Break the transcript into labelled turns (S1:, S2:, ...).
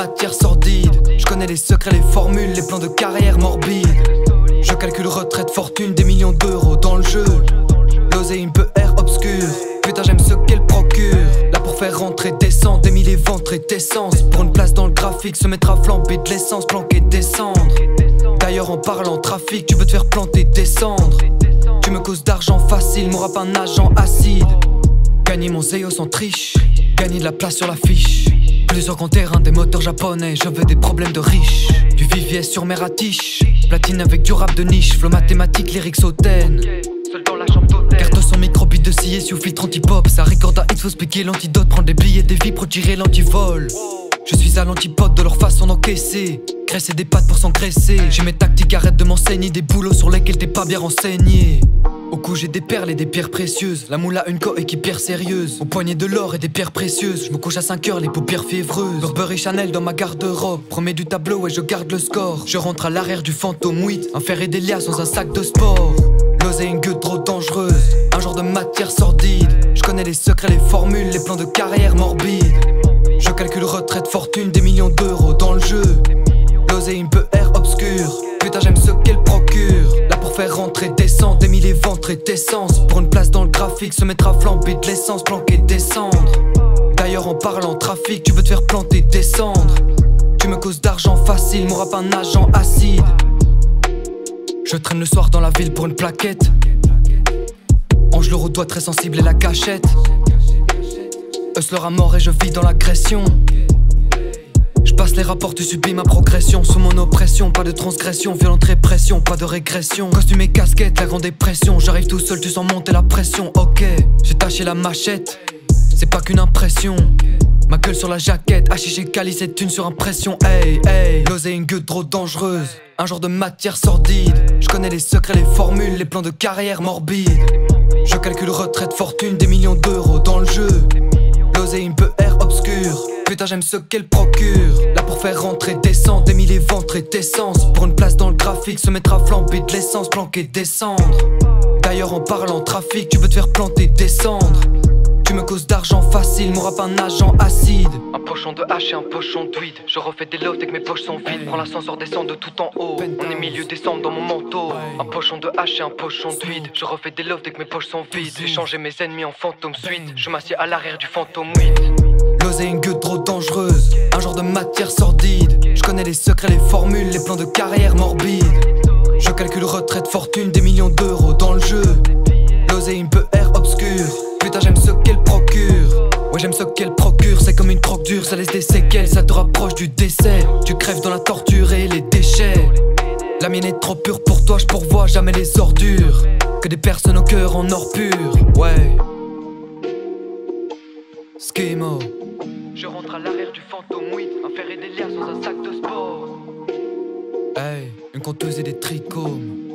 S1: matière sordide. Je connais les secrets, les formules, les plans de carrière morbides. Je calcule retraite, fortune, des millions d'euros dans le jeu. L'oseille une peu air obscur. Putain j'aime ce qu'elle procure. Là pour faire rentrer descendre, des milliers ventrés d'essence. Pour une place dans le graphique, se mettre à flamber de l'essence, planquer, descendre. D'ailleurs en parlant trafic, tu veux te faire planter, descendre. Tu me causes d'argent facile, mon rap un agent acide. Gagner mon zéo sans triche, gagner de la place sur l'affiche. Plusieurs grands terrains, des moteurs japonais, je veux des problèmes de riches. Du Vivier sur mer à Tiche, platine avec du rap de niche. Flow mathématique, lyrics hautaine. Carte son micro-beat de scie sous filtre anti-pop. Ça recorde à hit, faut expliquer l'antidote. Prendre des billets, des vies, pour tirer l'antivol. Je suis à l'antipode de leur façon d'encaisser. Graisser des pattes pour s'engraisser. J'ai mes tactiques, arrête de m'enseigner des boulots sur lesquels t'es pas bien renseigné. Au cou j'ai des perles et des pierres précieuses. La moula une coéquipière sérieuse. Au poignet de l'or et des pierres précieuses. Je me couche à 5 heures, les paupières fiévreuses. Burberry Chanel dans ma garde-robe. Promets du tableau et je garde le score. Je rentre à l'arrière du fantôme 8. Un fer et des liasses dans un sac de sport. L'oseille une gueule trop dangereuse. Un genre de matière sordide. Je connais les secrets, les formules, les plans de carrière morbides. Je calcule retraite, fortune, des millions d'euros dans le jeu. L'oseille une peu air obscur. Putain j'aime ce qu'elle procure. Là pour faire rentrer descendre, des milliers ventrés d'essence. Pour une place dans le graphique, se mettre à flamber de l'essence, planquer, descendre. D'ailleurs en parlant trafic, tu veux te faire planter, descendre. Tu me causes d'argent facile, mon rap un agent acide. Je traîne le soir dans la ville pour une plaquette. Ange le doigt très sensible et la cachette. Hustler à mort et je vis dans l'agression. Je passe les rapports, tu subis ma progression. Sous mon oppression, pas de transgression. Violente répression, pas de régression. Costume et casquette, la grande dépression. J'arrive tout seul, tu sens monter la pression. Ok, j'ai taché la machette. C'est pas qu'une impression. Ma gueule sur la jaquette, hachiche et calice et thune sur impression. Hey, hey, l'oseille une gueule trop dangereuse. Un genre de matière sordide. Je connais les secrets, les formules, les plans de carrière morbides. Je calcule retraite, fortune, des millions d'euros dans le jeu. L'oseille une peu air obscur. Putain j'aime ce qu'elle procure. Là pour faire rentrer descendre, des milliers ventrés d'essence. Pour une place dans le graphique, se mettre à flamber de l'essence, planquer, descendre. D'ailleurs en parlant trafic, tu veux te faire planter, descendre. Tu me causes d'argent facile, mon rap un agent acide. Un pochon de hache et un pochon de weed. Je refais des lofts dès que mes poches sont vides. Prends l'ascenseur, descends de tout en haut. On est milieu décembre dans mon manteau. Un pochon de hache et un pochon de weed. Je refais des lofts dès que mes poches sont vides. J'ai changé mes ennemis en fantôme suite. Je m'assieds à l'arrière du fantôme 8. L'oseille une gueule trop dangereuse. Un genre de matière sordide. Je connais les secrets, les formules, les plans de carrière morbides. Je calcule retraite, fortune, des millions d'euros dans le jeu. L'oseille une peu air obscur. Putain j'aime ce qu'elle procure. Ouais j'aime ce qu'elle procure. C'est comme une croque dure, ça laisse des séquelles. Ça te rapproche du décès. Tu crèves dans la torture et les déchets. La mienne est trop pure pour toi, je pourvois jamais les ordures. Que des personnes au cœur en or pur. Ouais Schemo. Je rentre à l'arrière du fantôme 8. Un fer et des liasses dans un sac de sport. Hey, une conteuse et des trichomes.